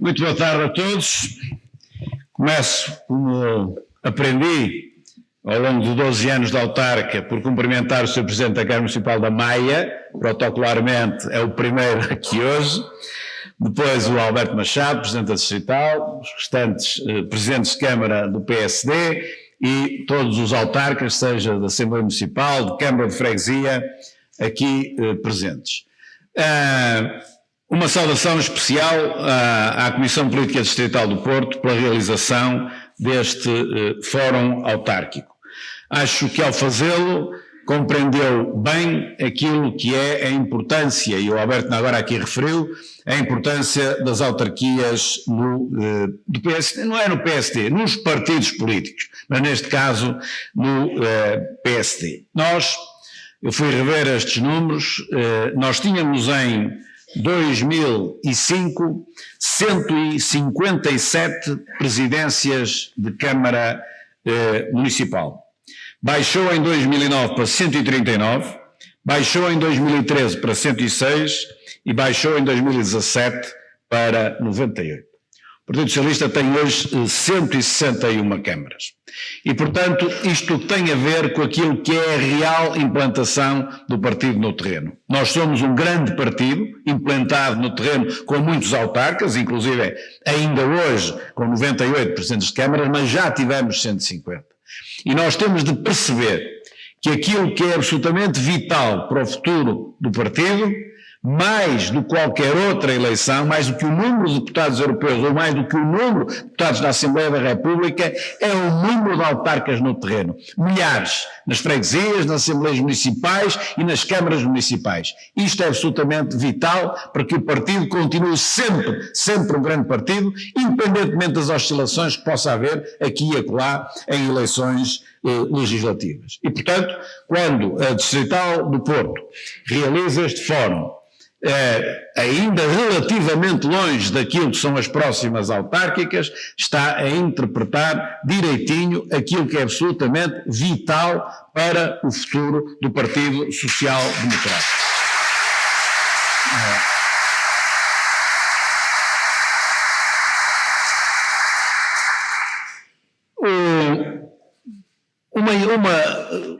Muito boa tarde a todos. Começo, como aprendi ao longo de 12 anos de autarca, por cumprimentar o Sr. Presidente da Câmara Municipal da Maia, protocolarmente é o primeiro aqui hoje, depois o Alberto Machado, Presidente da Distrital, os restantes Presidentes de Câmara do PSD e todos os autarcas, seja da Assembleia Municipal, de Câmara de Freguesia, aqui presentes. Uma saudação especial à Comissão Política Distrital do Porto pela realização deste fórum autárquico. Acho que ao fazê-lo compreendeu bem aquilo que é a importância, e o Alberto agora aqui referiu, a importância das autarquias do PSD, não é no PSD, nos partidos políticos, mas neste caso no PSD. Eu fui rever estes números, nós tínhamos em 2005, 157 presidências de Câmara Municipal. Baixou em 2009 para 139, baixou em 2013 para 106 e baixou em 2017 para 98. O Partido Socialista tem hoje 161 câmaras. E, portanto, isto tem a ver com aquilo que é a real implantação do partido no terreno. Nós somos um grande partido, implantado no terreno com muitos autarcas, inclusive ainda hoje com 98 presidentes de câmaras, mas já tivemos 150. E nós temos de perceber que aquilo que é absolutamente vital para o futuro do partido, mais do que qualquer outra eleição, mais do que o número de deputados europeus ou mais do que o número de deputados da Assembleia da República, é o número de autarcas no terreno. Milhares nas freguesias, nas assembleias municipais e nas câmaras municipais. Isto é absolutamente vital para que o partido continue sempre um grande partido, independentemente das oscilações que possa haver aqui e acolá em eleições legislativas. E, portanto, quando a Distrital do Porto realiza este fórum, ainda relativamente longe daquilo que são as próximas autárquicas, está a interpretar direitinho aquilo que é absolutamente vital para o futuro do Partido Social Democrático.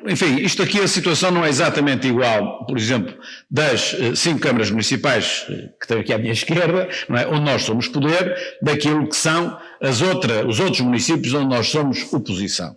Enfim, isto aqui a situação não é exatamente igual, por exemplo, das 5 câmaras municipais que tenho aqui à minha esquerda, não é, onde nós somos poder, daquilo que são os outros municípios onde nós somos oposição.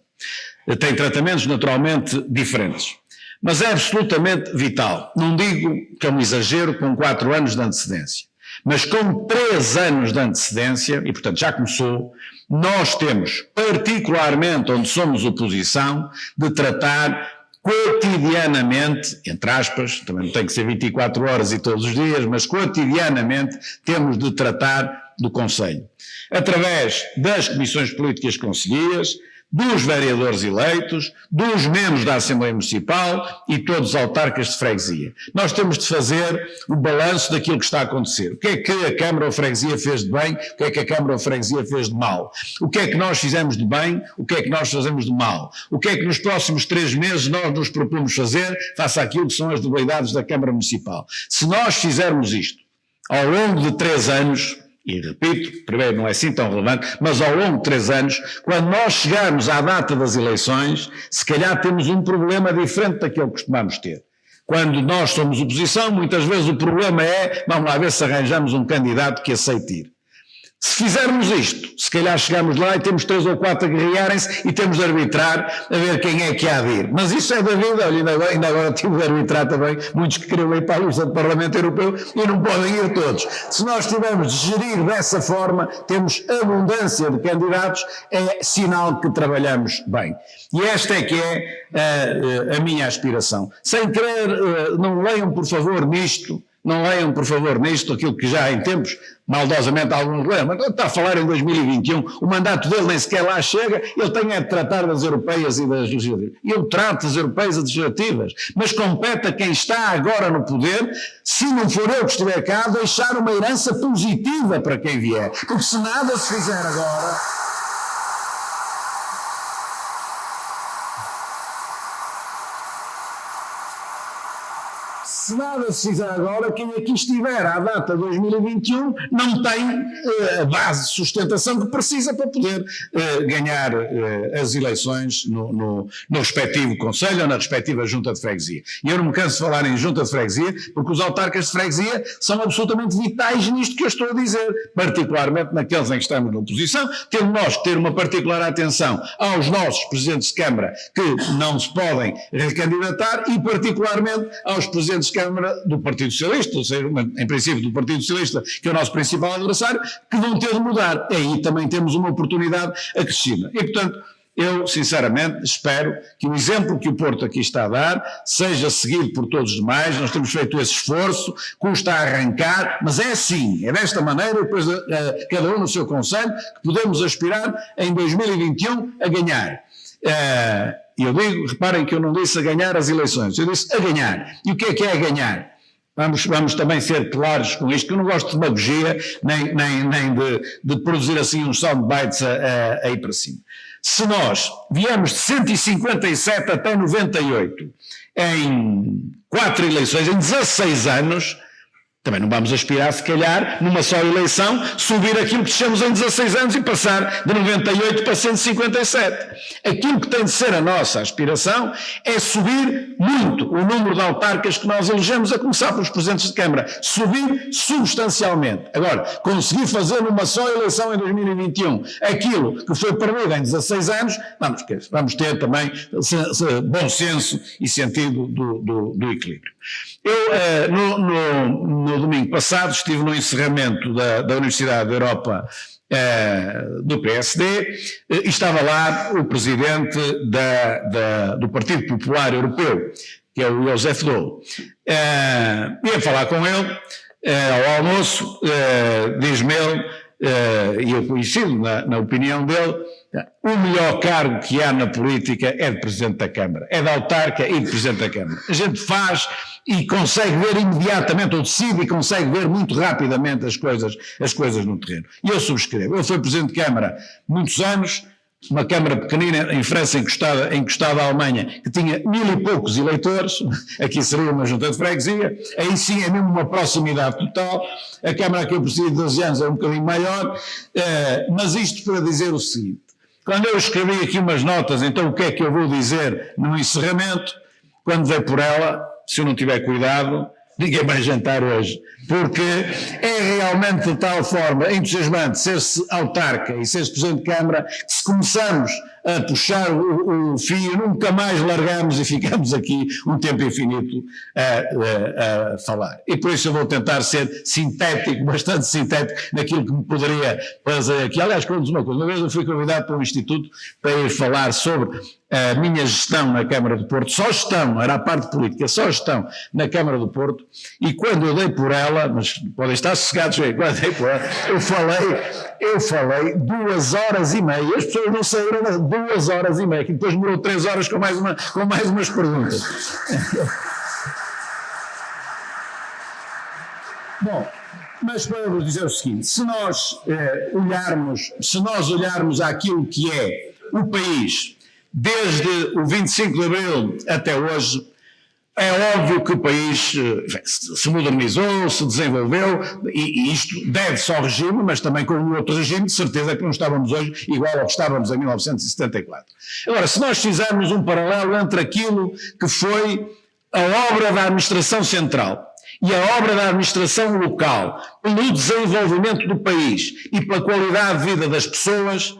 Tem tratamentos naturalmente diferentes, mas é absolutamente vital. Não digo que é um exagero com 4 anos de antecedência, mas com 3 anos de antecedência, e portanto já começou, nós temos, particularmente onde somos oposição, de tratar cotidianamente, entre aspas, também não tem que ser 24 horas e todos os dias, mas cotidianamente temos de tratar do Conselho. Através das comissões políticas conselhias, dos vereadores eleitos, dos membros da Assembleia Municipal e todos os autarcas de freguesia. Nós temos de fazer o balanço daquilo que está a acontecer. O que é que a Câmara ou Freguesia fez de bem, o que é que a Câmara ou Freguesia fez de mal? O que é que nós fizemos de bem, o que é que nós fazemos de mal? O que é que nos próximos 3 meses nós nos propomos fazer face àquilo que são as debilidades da Câmara Municipal? Se nós fizermos isto ao longo de 3 anos, e repito, primeiro não é assim tão relevante, mas ao longo de 3 anos, quando nós chegarmos à data das eleições, se calhar temos um problema diferente daquele que costumamos ter. Quando nós somos oposição, muitas vezes o problema é, vamos lá ver se arranjamos um candidato que aceite ir. Se fizermos isto, se calhar chegamos lá e temos 3 ou 4 a guerrearem-se e temos de arbitrar a ver quem é que há de ir. Mas isso é da vida, olha, ainda agora tive de arbitrar também muitos que queriam ir para a lista do Parlamento Europeu e não podem ir todos. Se nós tivermos de gerir dessa forma, temos abundância de candidatos, é sinal que trabalhamos bem. E esta é que é a minha aspiração. Sem querer, não leiam por favor nisto, aquilo que já em tempos, maldosamente alguns leram, mas está a falar em 2021, o mandato dele nem sequer lá chega, ele tem é de tratar das europeias e das legislativas. Eu trato das europeias e das legislativas, mas compete a quem está agora no poder, se não for eu que estiver cá, deixar uma herança positiva para quem vier, porque se nada se fizer agora... se nada se fizer agora, quem aqui estiver à data de 2021 não tem a base de sustentação que precisa para poder ganhar as eleições no respectivo Conselho ou na respectiva Junta de Freguesia. E eu não me canso de falar em Junta de Freguesia, porque os autarcas de freguesia são absolutamente vitais nisto que eu estou a dizer, particularmente naqueles em que estamos na oposição, temos nós que ter uma particular atenção aos nossos presidentes de Câmara que não se podem recandidatar e particularmente aos presidentes de Câmara do Partido Socialista, ou seja, em princípio do Partido Socialista, que é o nosso principal adversário, que vão ter de mudar. E aí também temos uma oportunidade acrescida. E, portanto, eu, sinceramente, espero que o exemplo que o Porto aqui está a dar seja seguido por todos os demais. Nós temos feito esse esforço, custa a arrancar, mas é assim, é desta maneira, depois cada um no seu conselho, que podemos aspirar em 2021 a ganhar. E eu digo, reparem que eu não disse a ganhar as eleições, eu disse a ganhar. E o que é a ganhar? Vamos também ser claros com isto, que eu não gosto de demagogia, nem de produzir assim uns soundbites a ir para cima. Se nós viemos de 157 até 98 em 4 eleições, em 16 anos, também não vamos aspirar, se calhar, numa só eleição, subir aquilo que deixamos em 16 anos e passar de 98 para 157. Aquilo que tem de ser a nossa aspiração é subir muito o número de autarcas que nós elegemos, a começar pelos presidentes de Câmara. Subir substancialmente. Agora, conseguir fazer numa só eleição em 2021 aquilo que foi perdido em 16 anos, vamos ter também bom senso e sentido do equilíbrio. Eu, no domingo passado, estive no encerramento da Universidade da Europa do PSD, e estava lá o presidente do Partido Popular Europeu, que é o Joseph Daul. Ia falar com ele ao almoço, diz-me ele, e eu coincido na opinião dele, o melhor cargo que há na política é de Presidente da Câmara, é de autarca e de Presidente da Câmara. A gente faz e consegue ver imediatamente, ou decide e consegue ver muito rapidamente as coisas no terreno. E eu subscrevo. Eu fui Presidente de Câmara muitos anos, uma Câmara pequenina em França, encostada à Alemanha, que tinha 1000 e poucos eleitores, aqui seria uma junta de freguesia, aí sim é mesmo uma proximidade total. A Câmara que eu presido de 12 anos é um bocadinho maior, mas isto para dizer o seguinte: quando eu escrevi aqui umas notas, então o que é que eu vou dizer no encerramento, quando dei por ela, se eu não tiver cuidado, ninguém vai jantar hoje, porque é realmente de tal forma entusiasmante ser-se autarca e ser-se Presidente de Câmara, que se começamos a puxar o fio, nunca mais largamos e ficamos aqui um tempo infinito a falar. E por isso eu vou tentar ser sintético, bastante sintético, naquilo que me poderia fazer aqui. Aliás, conto-vos uma coisa, uma vez eu fui convidado para um instituto para ir falar sobre a minha gestão na Câmara do Porto, só gestão, era a parte política, só gestão na Câmara do Porto, e quando eu dei por ela, mas podem estar sossegados, quando dei por ela, eu falei 2 horas e meia, as pessoas não saíram 2 horas e meia, que depois demorou 3 horas com mais umas perguntas. Bom, mas para vos dizer o seguinte, se nós olharmos àquilo que é o país, desde o 25 de Abril até hoje, é óbvio que o país se modernizou, se desenvolveu, e isto deve-se ao regime, mas também com um outro regime, de certeza que não estávamos hoje igual ao que estávamos em 1974. Agora, se nós fizermos um paralelo entre aquilo que foi a obra da administração central e a obra da administração local, pelo desenvolvimento do país e pela qualidade de vida das pessoas,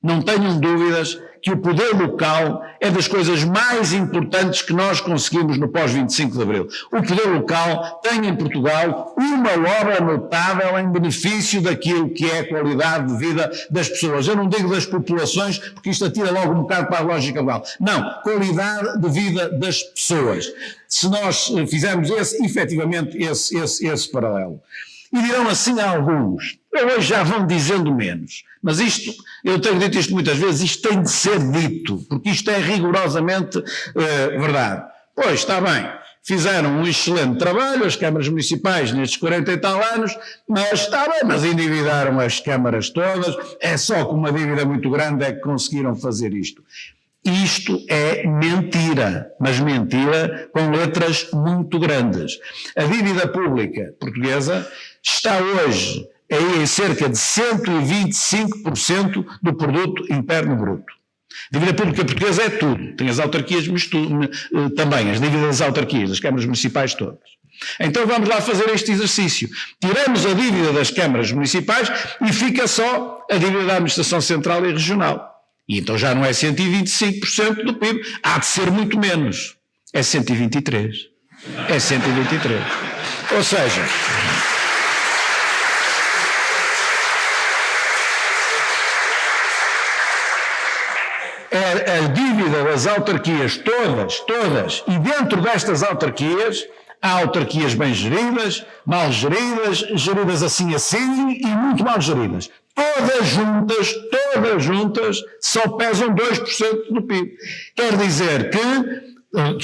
não tenham dúvidas que o poder local é das coisas mais importantes que nós conseguimos no pós-25 de Abril. O poder local tem em Portugal uma obra notável em benefício daquilo que é a qualidade de vida das pessoas. Eu não digo das populações, porque isto atira logo um bocado para a lógica global. Não, qualidade de vida das pessoas. Se nós fizermos efetivamente esse paralelo. E dirão assim a alguns, hoje já vão dizendo menos, mas isto, eu tenho dito isto muitas vezes, isto tem de ser dito, porque isto é rigorosamente verdade. Pois, está bem, fizeram um excelente trabalho, as câmaras municipais nestes 40 e tal anos, mas está bem, mas endividaram as câmaras todas, é só com uma dívida muito grande é que conseguiram fazer isto. Isto é mentira, mas mentira com letras muito grandes. A dívida pública portuguesa está hoje em cerca de 125% do produto interno bruto. A dívida pública portuguesa é tudo. Tem as autarquias, mas também as dívidas das autarquias, das câmaras municipais todas. Então vamos lá fazer este exercício. Tiramos a dívida das câmaras municipais e fica só a dívida da administração central e regional. E então já não é 125% do PIB, há de ser muito menos. É 123. É 123. Ou seja, a dívida das autarquias todas, e dentro destas autarquias, há autarquias bem geridas, mal geridas, geridas assim e muito mal geridas. Todas juntas, só pesam 2% do PIB. Quer dizer que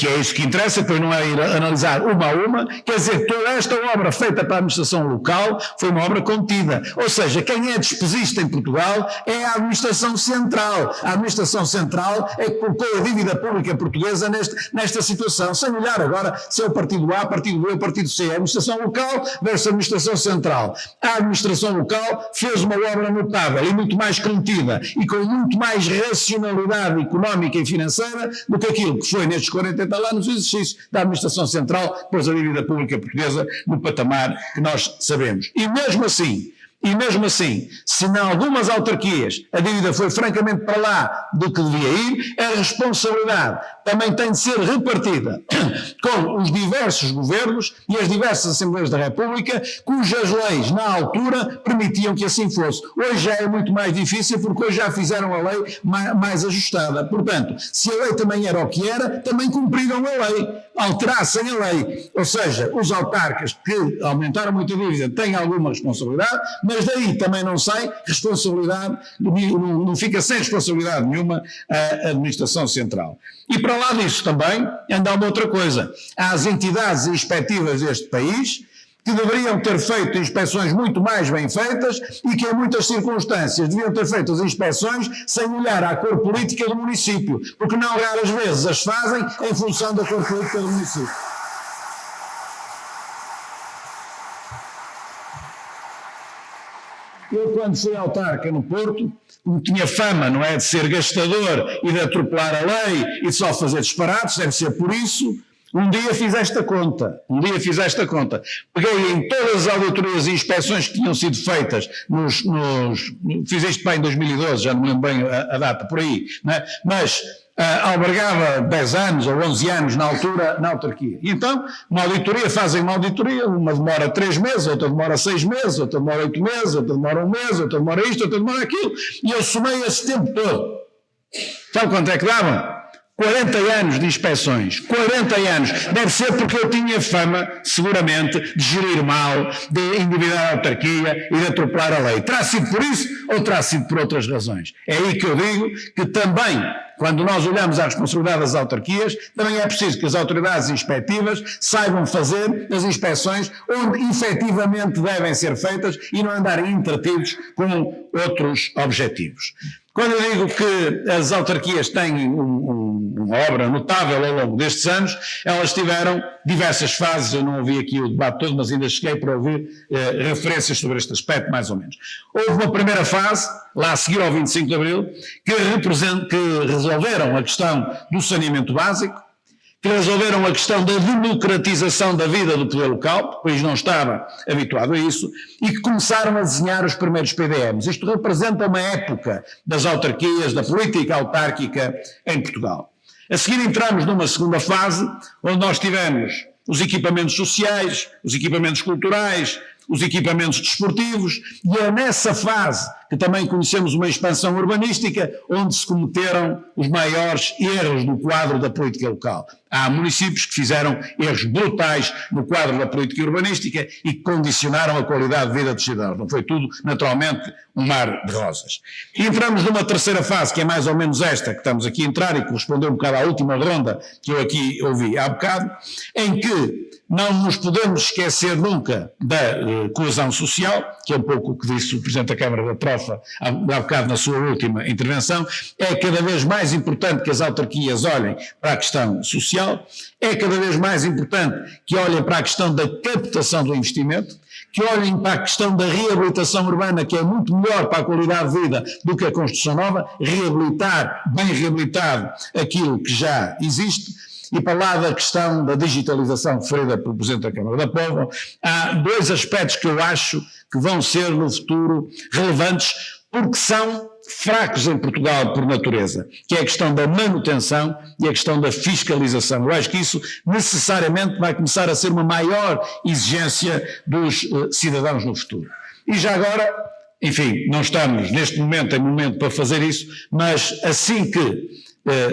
é isso que interessa, depois não é ir analisar uma a uma, quer dizer, toda esta obra feita para a administração local foi uma obra contida. Ou seja, quem é despesista em Portugal é a administração central. A administração central é que colocou a dívida pública portuguesa nesta situação, sem olhar agora se é o partido A, partido B ou partido C. A administração local versus a administração central. A administração local fez uma obra notável e muito mais contida e com muito mais racionalidade económica e financeira do que aquilo que foi nestes 40 e tal anos o exercício da administração central, depois a dívida pública portuguesa no patamar que nós sabemos. E mesmo assim, se em algumas autarquias a dívida foi francamente para lá do que devia ir, a responsabilidade também tem de ser repartida com os diversos governos e as diversas Assembleias da República, cujas leis, na altura, permitiam que assim fosse. Hoje já é muito mais difícil, porque hoje já fizeram a lei mais ajustada. Portanto, se a lei também era o que era, também cumpriram a lei, alterassem a lei. Ou seja, os autarcas que aumentaram muito a dívida têm alguma responsabilidade, mas daí também não sai responsabilidade, não fica sem responsabilidade nenhuma a administração central. E para lá disso também anda uma outra coisa. Há as entidades inspectivas deste país que deveriam ter feito inspeções muito mais bem feitas e que em muitas circunstâncias deviam ter feito as inspeções sem olhar à cor política do município, porque não raras vezes as fazem em função da cor política do município. Eu, quando fui autarca no Porto, tinha fama, não é, de ser gastador e de atropelar a lei e de só fazer disparates, deve ser por isso. Um dia fiz esta conta. Peguei em todas as auditorias e inspeções que tinham sido feitas fiz isto bem em 2012, já não me lembro bem a data, por aí, não é? Mas albergava 10 anos ou 11 anos na altura na autarquia. E então, fazem uma auditoria, uma demora 3 meses, outra demora 6 meses, outra demora 8 meses, outra demora 1 mês, outra demora isto, outra demora aquilo. E eu somei esse tempo todo. Sabe quanto é que dava? 40 anos de inspeções, 40 anos, deve ser porque eu tinha fama, seguramente, de gerir mal, de endividar a autarquia e de atropelar a lei. Terá sido por isso ou terá sido por outras razões? É aí que eu digo que também, quando nós olhamos à responsabilidade das autarquias, também é preciso que as autoridades inspectivas saibam fazer as inspeções onde efetivamente devem ser feitas e não andarem entretidos com outros objetivos. Quando eu digo que as autarquias têm uma obra notável ao longo destes anos, elas tiveram diversas fases, eu não ouvi aqui o debate todo, mas ainda cheguei para ouvir referências sobre este aspecto, mais ou menos. Houve uma primeira fase, lá a seguir ao 25 de Abril, que resolveram a questão do saneamento básico, que resolveram a questão da democratização da vida do poder local, o país não estava habituado a isso, e que começaram a desenhar os primeiros PDMs. Isto representa uma época das autarquias, da política autárquica em Portugal. A seguir entramos numa segunda fase, onde nós tivemos os equipamentos sociais, os equipamentos culturais, os equipamentos desportivos, e é nessa fase que também conhecemos uma expansão urbanística, onde se cometeram os maiores erros no quadro da política local. Há municípios que fizeram erros brutais no quadro da política urbanística e que condicionaram a qualidade de vida dos cidadãos. Não foi tudo, naturalmente, um mar de rosas. E entramos numa terceira fase, que é mais ou menos esta que estamos aqui a entrar e que correspondeu um bocado à última ronda que eu aqui ouvi há bocado, em que não nos podemos esquecer nunca da coesão social, que é um pouco o que disse o Presidente da Câmara da Trofa há bocado na sua última intervenção. É cada vez mais importante que as autarquias olhem para a questão social, é cada vez mais importante que olhem para a questão da captação do investimento, que olhem para a questão da reabilitação urbana, que é muito melhor para a qualidade de vida do que a construção nova, reabilitar, bem reabilitado, aquilo que já existe. E para lá da questão da digitalização referida pelo Presidente da Câmara da Póvoa, há dois aspectos que eu acho que vão ser no futuro relevantes, porque são fracos em Portugal por natureza, que é a questão da manutenção e a questão da fiscalização. Eu acho que isso necessariamente vai começar a ser uma maior exigência dos cidadãos no futuro. E já agora, enfim, não estamos neste momento em momento para fazer isso, mas assim que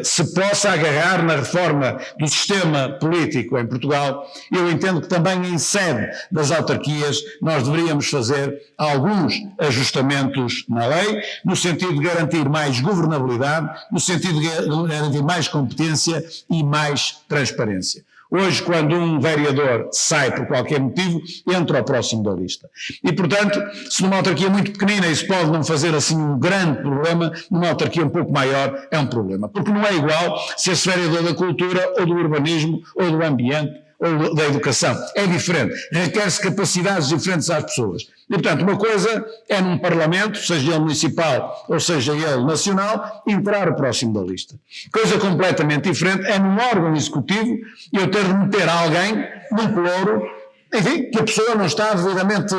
se possa agarrar na reforma do sistema político em Portugal, eu entendo que também em sede das autarquias nós deveríamos fazer alguns ajustamentos na lei, no sentido de garantir mais governabilidade, no sentido de garantir mais competência e mais transparência. Hoje, quando um vereador sai por qualquer motivo, entra ao próximo da lista. E, portanto, se numa autarquia muito pequenina isso pode não fazer assim um grande problema, numa autarquia um pouco maior é um problema. Porque não é igual se esse vereador da cultura, ou do urbanismo, ou do ambiente, ou da educação. É diferente. Requer-se capacidades diferentes às pessoas. E, portanto, uma coisa é num Parlamento, seja ele municipal ou seja ele nacional, entrar o próximo da lista. Coisa completamente diferente é num órgão executivo eu ter de meter alguém num pelouro, enfim, que a pessoa não está devidamente,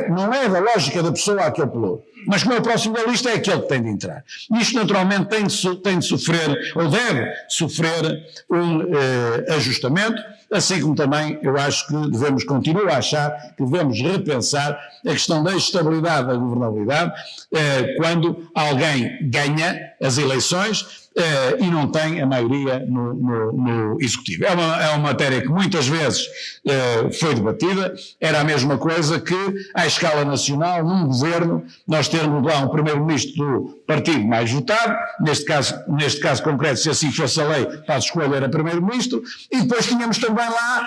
não é da lógica da pessoa aquele pelouro. Mas como é o próximo da lista, é aquele que tem de entrar. Isto naturalmente tem de sofrer, ou deve sofrer, um ajustamento, assim como também eu acho que devemos, continuo a achar, que devemos repensar a questão da estabilidade da governabilidade quando alguém ganha as eleições e não tem a maioria no Executivo. É uma matéria que muitas vezes foi debatida, era a mesma coisa que, à escala nacional, num governo, nós termos lá um primeiro-ministro do partido mais votado, neste caso concreto, se assim fosse a lei, para a escolha era primeiro-ministro, e depois tínhamos também lá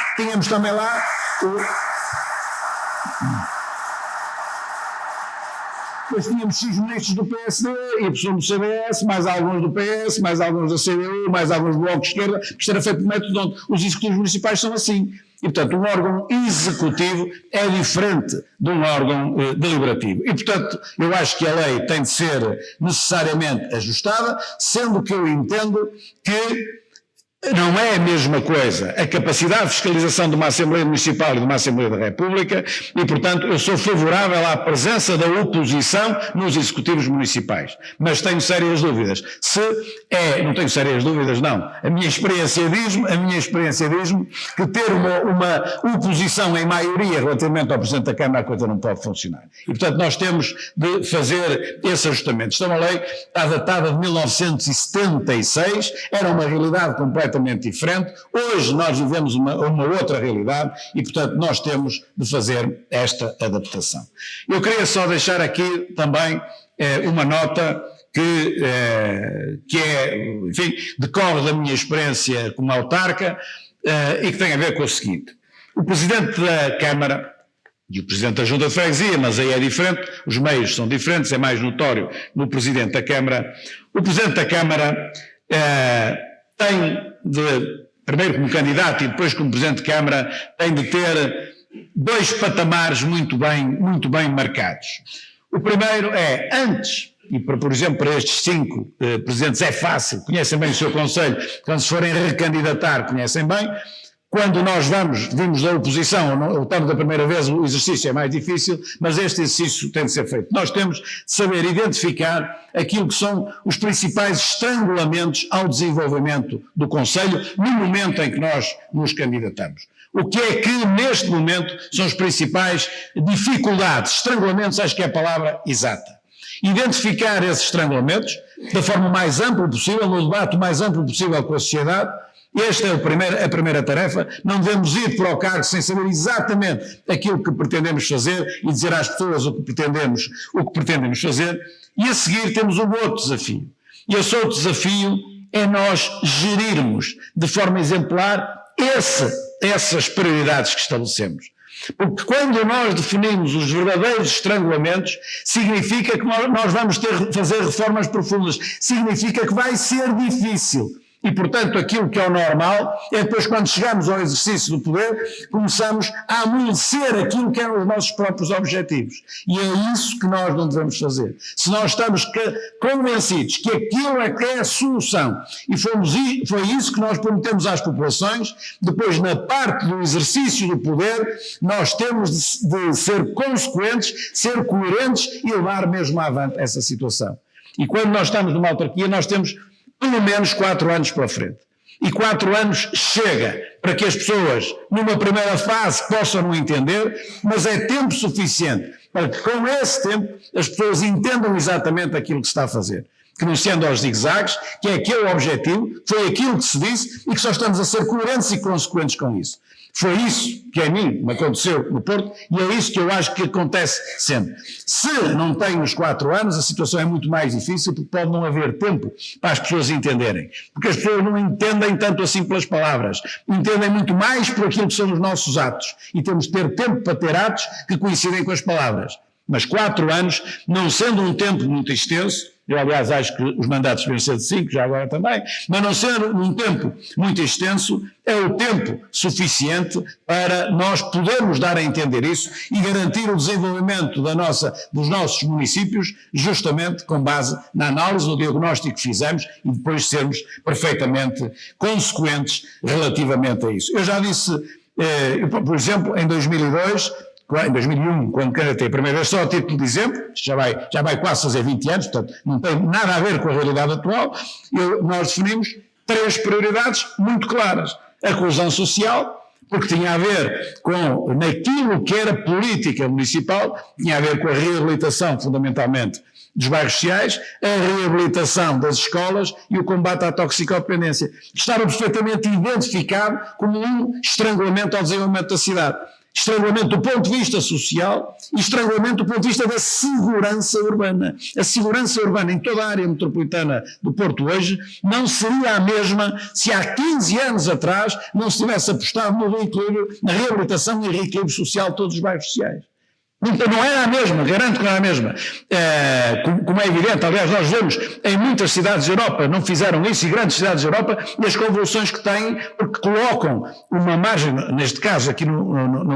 Depois tínhamos 6 ministros do PSD, y do CDS, mais alguns do PS, mais alguns da CDU, mais alguns do Bloco de Esquerda, que isto era feito por método onde os executivos municipais são assim. E, portanto, um órgão executivo é diferente de um órgão deliberativo. E, portanto, eu acho que a lei tem de ser necessariamente ajustada, sendo que eu entendo que não é a mesma coisa a capacidade de fiscalização de uma Assembleia Municipal e de uma Assembleia da República e, portanto, eu sou favorável à presença da oposição nos executivos municipais. Mas tenho sérias dúvidas. Não tenho sérias dúvidas, não. A minha experiência diz-me que ter uma oposição em maioria relativamente ao Presidente da Câmara, a coisa não pode funcionar. E, portanto, nós temos de fazer esse ajustamento. Esta lei está datada de 1976, era uma realidade completamente diferente. Hoje nós vivemos uma outra realidade e, portanto, nós temos de fazer esta adaptação. Eu queria só deixar aqui também uma nota que enfim, decorre da minha experiência como autarca e que tem a ver com o seguinte. O Presidente da Câmara e o Presidente da Junta de Freguesia, mas aí é diferente, os meios são diferentes, é mais notório no Presidente da Câmara. O Presidente da Câmara tem primeiro como candidato e depois como Presidente de Câmara, tem de ter 2 patamares muito bem marcados. O primeiro é, antes, e por exemplo para estes 5 Presidentes é fácil, conhecem bem o seu Conselho, quando se forem recandidatar conhecem bem. Quando nós vimos da oposição, ou estamos da primeira vez, o exercício é mais difícil, mas este exercício tem de ser feito. Nós temos de saber identificar aquilo que são os principais estrangulamentos ao desenvolvimento do Conselho no momento em que nós nos candidatamos. O que é que, neste momento, são as principais dificuldades, estrangulamentos, acho que é a palavra exata. Identificar esses estrangulamentos da forma mais ampla possível, no debate mais amplo possível com a sociedade, Esta é a primeira tarefa. Não devemos ir para o cargo sem saber exatamente aquilo que pretendemos fazer e dizer às pessoas o que pretendemos fazer. E a seguir temos um outro desafio. E esse outro desafio é nós gerirmos de forma exemplar essas prioridades que estabelecemos. Porque quando nós definimos os verdadeiros estrangulamentos, significa que nós vamos ter que fazer reformas profundas, significa que vai ser difícil. E, portanto, aquilo que é o normal é depois, quando chegamos ao exercício do poder, começamos a amolecer aquilo que eram os nossos próprios objetivos. E é isso que nós não devemos fazer. Se nós estamos convencidos que aquilo é que é a solução, e foi isso que nós prometemos às populações, depois, na parte do exercício do poder, nós temos de ser consequentes, ser coerentes e levar mesmo avante essa situação. E quando nós estamos numa autarquia, nós temos pelo menos 4 anos pela frente. E 4 anos chega para que as pessoas, numa primeira fase, possam não entender, mas é tempo suficiente para que, com esse tempo, as pessoas entendam exatamente aquilo que se está a fazer. Que não sendo aos zigue-zagues, que é aquele o objetivo, foi aquilo que se disse e que só estamos a ser coerentes e consequentes com isso. Foi isso que a mim me aconteceu no Porto e é isso que eu acho que acontece sempre. Se não tem os 4 anos, a situação é muito mais difícil porque pode não haver tempo para as pessoas entenderem. Porque as pessoas não entendem tanto assim pelas palavras, entendem muito mais por aquilo que são os nossos atos. E temos de ter tempo para ter atos que coincidem com as palavras. Mas 4 anos, não sendo um tempo muito extenso, eu aliás acho que os mandatos devem ser de 5, já agora também, mas não sendo um tempo muito extenso, é o tempo suficiente para nós podermos dar a entender isso e garantir o desenvolvimento dos nossos municípios, justamente com base na análise, no diagnóstico que fizemos e depois sermos perfeitamente consequentes relativamente a isso. Eu já disse, por exemplo, em 2001, quando candidatei a primeira vez, só a título de exemplo, já vai quase fazer 20 anos, portanto não tem nada a ver com a realidade atual, nós definimos 3 prioridades muito claras. A coesão social, porque tinha a ver com naquilo que era política municipal, tinha a ver com a reabilitação fundamentalmente dos bairros sociais, a reabilitação das escolas e o combate à toxicodependência. Estava perfeitamente identificado como um estrangulamento ao desenvolvimento da cidade. Estrangulamento do ponto de vista social e estrangulamento do ponto de vista da segurança urbana. A segurança urbana em toda a área metropolitana do Porto hoje não seria a mesma se há 15 anos atrás não se tivesse apostado no reequilíbrio, na reabilitação e reequilíbrio social de todos os bairros sociais. Não era a mesma, garanto que não era a mesma. Como é evidente, aliás, nós vemos em muitas cidades da Europa, não fizeram isso, e grandes cidades da Europa, e as convulsões que têm, porque colocam uma margem, neste caso aqui no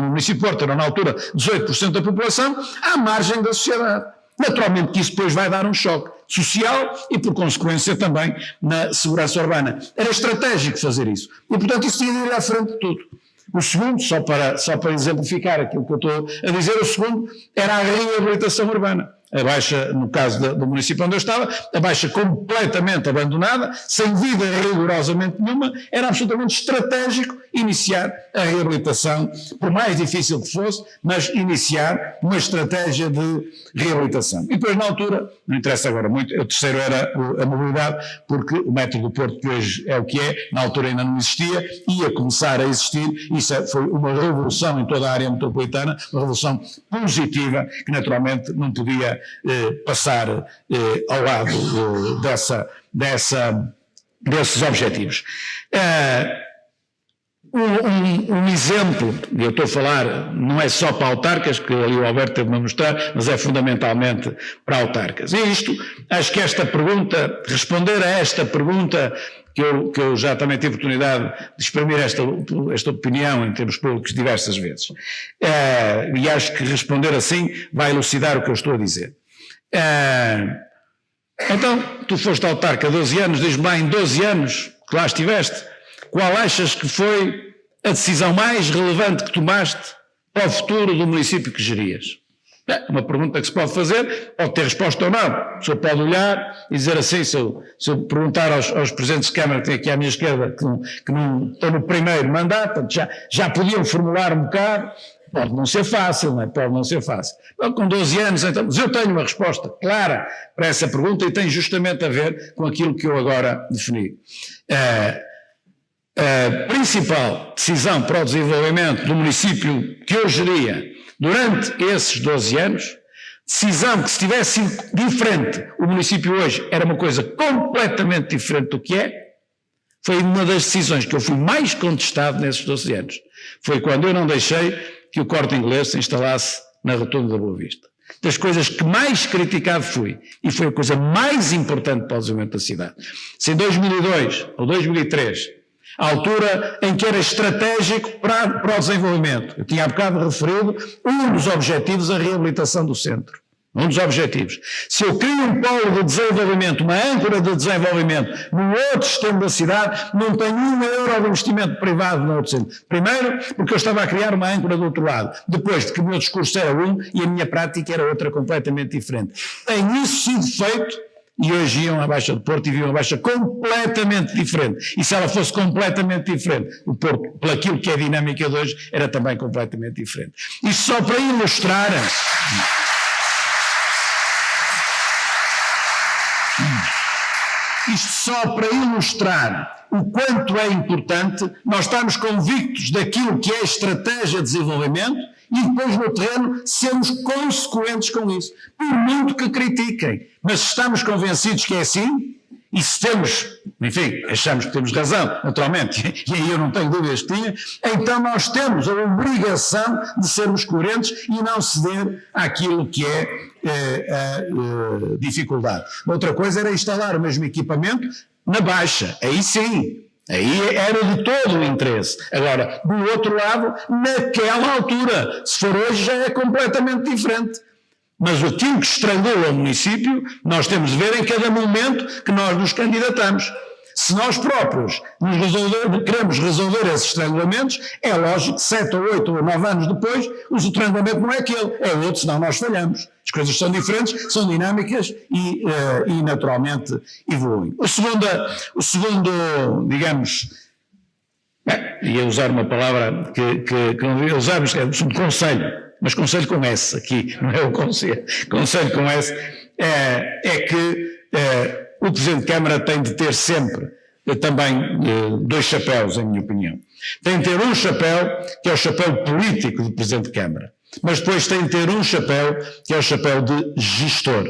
município de Porto, na altura 18% da população, à margem da sociedade. Naturalmente que isso depois vai dar um choque social e, por consequência, também na segurança urbana. Era estratégico fazer isso. E, portanto, isso tinha de ir à frente de tudo. O segundo, só para exemplificar aquilo que eu estou a dizer, o segundo era a reabilitação urbana. A Baixa, no caso do município onde eu estava, a Baixa completamente abandonada, sem vida rigorosamente nenhuma, era absolutamente estratégico iniciar a reabilitação, por mais difícil que fosse, mas iniciar uma estratégia de reabilitação. E depois, na altura, não interessa agora muito, o terceiro era a mobilidade, porque o metro do Porto, que hoje é o que é, na altura ainda não existia, ia começar a existir, isso foi uma revolução em toda a área metropolitana, uma revolução positiva, que naturalmente não podia passar ao lado desses objetivos. Um exemplo, eu estou a falar, não é só para autarcas, que ali o Alberto teve-me a mostrar, mas é fundamentalmente para autarcas. E isto, acho que responder a esta pergunta, que eu já também tive oportunidade de exprimir esta opinião em termos públicos diversas vezes. E acho que responder assim vai elucidar o que eu estou a dizer. Então, tu foste autarca há 12 anos, diz-me lá, em 12 anos que lá estiveste, qual achas que foi a decisão mais relevante que tomaste para o futuro do município que gerias? É uma pergunta que se pode fazer, pode ter resposta ou não. A pessoa pode olhar e dizer assim, se eu perguntar aos presidentes de Câmara que tem aqui à minha esquerda, que não estão no primeiro mandato, já podiam formular um bocado, pode não ser fácil, não é? Pode não ser fácil. Então, com 12 anos, então, mas eu tenho uma resposta clara para essa pergunta e tem justamente a ver com aquilo que eu agora defini. a principal decisão para o desenvolvimento do município que eu geria durante esses 12 anos, decisão que se tivesse sido diferente, o município hoje era uma coisa completamente diferente do que é, foi uma das decisões que eu fui mais contestado nesses 12 anos. Foi quando eu não deixei que o Corte Inglês se instalasse na Rotunda da Boa Vista. Das coisas que mais criticado fui, e foi a coisa mais importante para o desenvolvimento da cidade. Se em 2002 ou 2003, a altura em que era estratégico para o desenvolvimento, eu tinha há bocado referido um dos objetivos, a reabilitação do centro. Um dos objetivos. Se eu crio um polo de desenvolvimento, uma âncora de desenvolvimento no outro extremo da cidade, não tenho €1 de investimento privado no outro centro. Primeiro, porque eu estava a criar uma âncora do outro lado. Depois, de que o meu discurso era um e a minha prática era outra completamente diferente. Tem isso sido feito e hoje iam à Baixa do Porto e viam a Baixa completamente diferente. E se ela fosse completamente diferente, o Porto, por aquilo que é a dinâmica de hoje, era também completamente diferente. Isto só para ilustrar... Isto só para ilustrar o quanto é importante nós estarmos convictos daquilo que é a estratégia de desenvolvimento e depois no terreno sermos consequentes com isso. Por muito que critiquem, mas se estamos convencidos que é assim, e se temos, enfim, achamos que temos razão, naturalmente, e aí eu não tenho dúvidas que tinha, então nós temos a obrigação de sermos coerentes e não ceder àquilo que é a dificuldade. Outra coisa era instalar o mesmo equipamento na Baixa, aí sim. Aí era de todo o interesse. Agora, do outro lado, naquela altura, se for hoje já é completamente diferente. Mas aquilo que estrangula o município, nós temos de ver em cada momento que nós nos candidatamos. Se nós próprios queremos resolver esses estrangulamentos, é lógico que 7 ou 8 ou 9 anos depois, o estrangulamento não é aquele, é outro, senão nós falhamos. As coisas são diferentes, são dinâmicas e naturalmente evoluem. O segundo, digamos, ia usar uma palavra que não devia usar, mas é um conselho, mas conselho com S aqui, não é o conselho, conselho com S, é que o Presidente de Câmara tem de ter sempre também 2 chapéus, em minha opinião. Tem de ter um chapéu, que é o chapéu político do Presidente de Câmara, mas depois tem de ter um chapéu, que é o chapéu de gestor.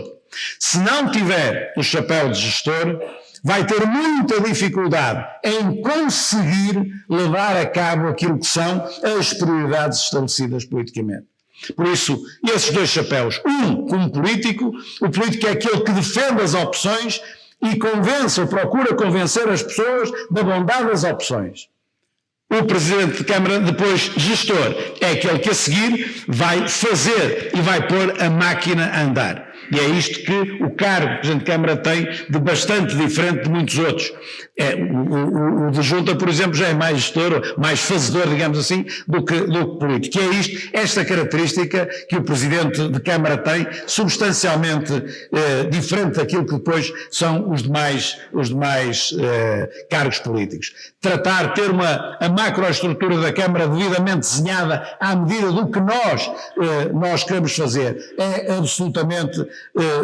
Se não tiver o chapéu de gestor, vai ter muita dificuldade em conseguir levar a cabo aquilo que são as prioridades estabelecidas politicamente. Por isso, esses 2 chapéus, um como político, o político é aquele que defende as opções e convence ou procura convencer as pessoas da bondade das opções. O Presidente de Câmara, depois gestor, é aquele que a seguir vai fazer e vai pôr a máquina a andar. E é isto que o cargo que o Presidente de Câmara tem de bastante diferente de muitos outros. O de junta, por exemplo, já é mais gestor, mais fazedor, digamos assim, do que político. E é isto, esta característica que o Presidente de Câmara tem, substancialmente diferente daquilo que depois são os demais cargos políticos. Ter a macroestrutura da Câmara devidamente desenhada à medida do que nós queremos fazer é absolutamente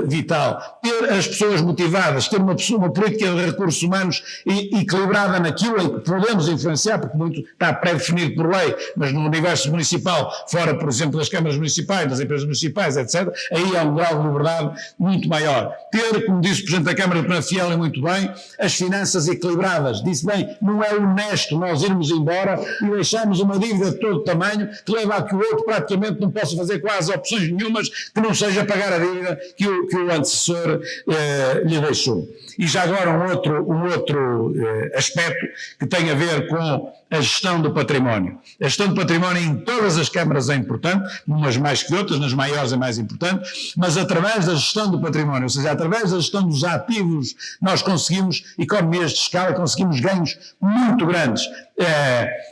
vital. Ter as pessoas motivadas, ter uma política de recursos humanos equilibrada naquilo em que podemos influenciar, porque muito está pré-definido por lei, mas no universo municipal, fora, por exemplo, das câmaras municipais, das empresas municipais, etc., aí há um grau de liberdade muito maior. Ter, como disse o Presidente da Câmara, Dona Fiel, muito bem, as finanças equilibradas. Disse bem, não é honesto nós irmos embora e deixarmos uma dívida de todo tamanho que leva a que o outro praticamente não possa fazer quase opções nenhumas que não seja pagar a dívida que o antecessor lhe deixou. E já agora um outro aspecto que tem a ver com a gestão do património. A gestão do património em todas as câmaras é importante, umas mais que outras, nas maiores é mais importante, mas através da gestão do património, ou seja, através da gestão dos ativos, nós conseguimos economias de escala, conseguimos ganhos muito grandes.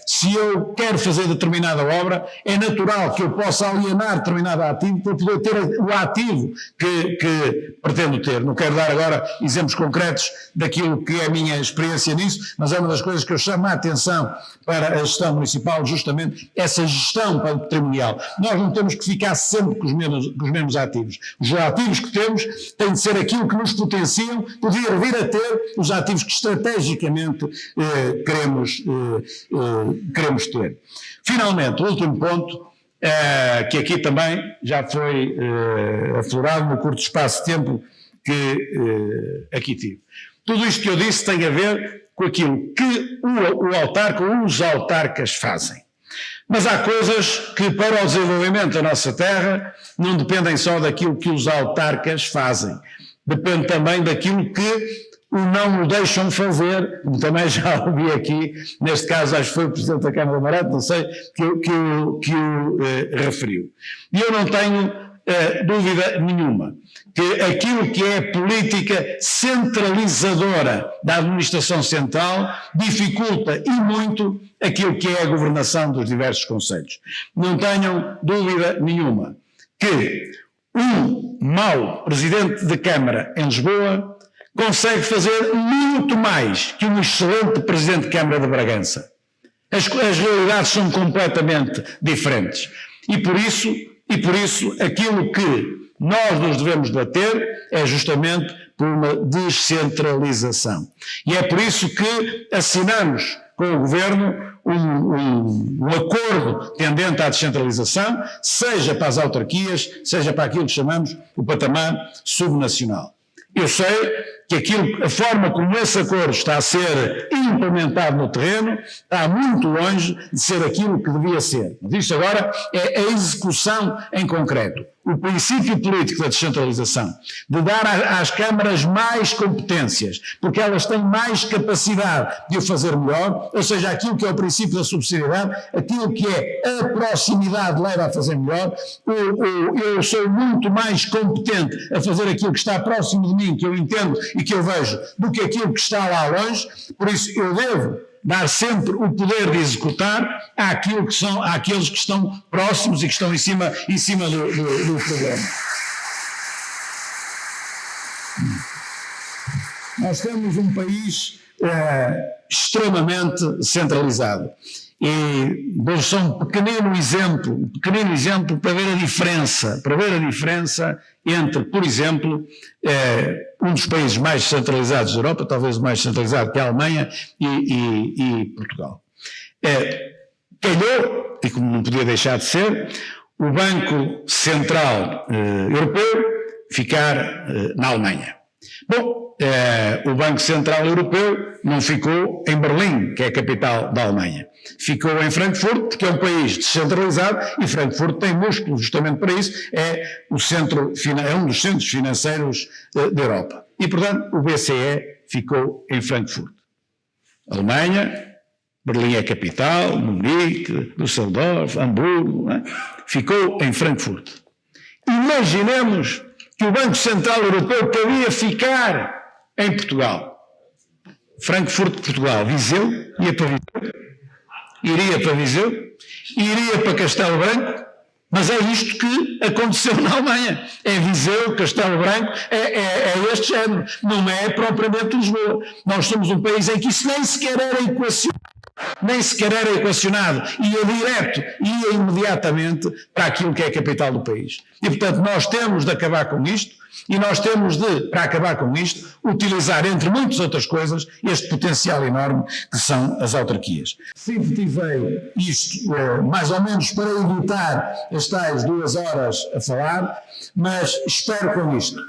Se eu quero fazer determinada obra, é natural que eu possa alienar determinado ativo para poder ter o ativo que pretendo ter. Não quero dar agora exemplos concretos daquilo que é a minha experiência nisso, mas é uma das coisas que eu chamo a atenção para a gestão municipal, justamente essa gestão patrimonial. Nós não temos que ficar sempre com os mesmos ativos. Os ativos que temos têm de ser aquilo que nos potenciam, poder vir a ter os ativos que estrategicamente queremos ter. Finalmente, o último ponto, que aqui também já foi aflorado no curto espaço de tempo que aqui tive. Tudo isto que eu disse tem a ver com aquilo que o autarca ou os autarcas fazem. Mas há coisas que para o desenvolvimento da nossa terra não dependem só daquilo que os autarcas fazem. Depende também daquilo que não o deixam fazer, como também já ouvi aqui, neste caso acho que foi o Presidente da Câmara de Amarante, não sei, que o referiu. E eu não tenho dúvida nenhuma que aquilo que é a política centralizadora da administração central dificulta e muito aquilo que é a governação dos diversos concelhos. Não tenham dúvida nenhuma que um mau Presidente de Câmara em Lisboa consegue fazer muito mais que um excelente Presidente de Câmara de Bragança. As realidades são completamente diferentes. E por isso, aquilo que nós nos devemos bater é justamente por uma descentralização. E é por isso que assinamos com o Governo um acordo tendente à descentralização, seja para as autarquias, seja para aquilo que chamamos o patamar subnacional. Eu sei que a forma como esse acordo está a ser implementado no terreno está muito longe de ser aquilo que devia ser. Mas isto agora é a execução em concreto. O princípio político da descentralização, de dar às câmaras mais competências, porque elas têm mais capacidade de o fazer melhor, ou seja, aquilo que é o princípio da subsidiariedade, aquilo que é a proximidade leva a fazer melhor, eu sou muito mais competente a fazer aquilo que está próximo de mim, que eu entendo e que eu vejo, do que aquilo que está lá longe, por isso eu devo dar sempre o poder de executar àqueles que estão próximos e que estão em cima do problema. Nós temos um país extremamente centralizado. E vou só um pequenino exemplo para ver a diferença entre, por exemplo, um dos países mais centralizados da Europa, talvez o mais centralizado que a Alemanha e Portugal. Calhou, e como não podia deixar de ser, o Banco Central Europeu ficar na Alemanha. Bom, o Banco Central Europeu não ficou em Berlim, que é a capital da Alemanha. Ficou em Frankfurt, porque é um país descentralizado e Frankfurt tem músculo justamente para isso, é um dos centros financeiros da Europa. E, portanto, o BCE ficou em Frankfurt. Alemanha, Berlim é a capital, Munique, Düsseldorf, Hamburgo, ficou em Frankfurt. Imaginemos que o Banco Central Europeu queria ficar em Portugal. Frankfurt, Portugal. Viseu, ia para Viseu. Iria para Viseu, iria para Castelo Branco, mas é isto que aconteceu na Alemanha. É Viseu, Castelo Branco, é este género. Não é propriamente Lisboa. Nós somos um país em que isso nem sequer era equacionado. Ia direto, ia imediatamente para aquilo que é a capital do país. E, portanto, nós temos de acabar com isto e nós temos de, para acabar com isto, utilizar, entre muitas outras coisas, este potencial enorme que são as autarquias. Sintetizei isto mais ou menos para evitar as tais 2 horas a falar, mas espero com isto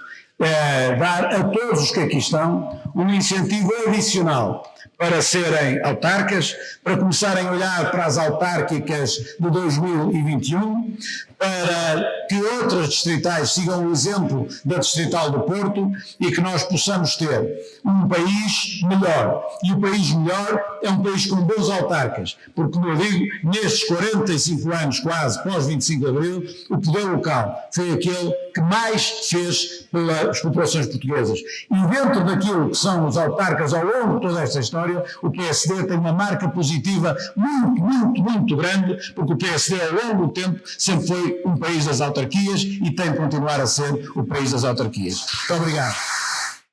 dar a todos os que aqui estão um incentivo adicional para serem autarcas, para começarem a olhar para as autárquicas de 2021, para que outras distritais sigam o exemplo da Distrital do Porto e que nós possamos ter um país melhor. E o país melhor é um país com bons autarcas, porque, como eu digo, nestes 45 anos quase, pós 25 de Abril, o poder local foi aquele que mais fez pelas populações portuguesas. E dentro daquilo que são os autarcas ao longo de toda esta história, o PSD tem uma marca positiva muito, muito, muito grande, porque o PSD ao longo do tempo sempre foi um país das autarquias e tem de continuar a ser o país das autarquias. Muito obrigado.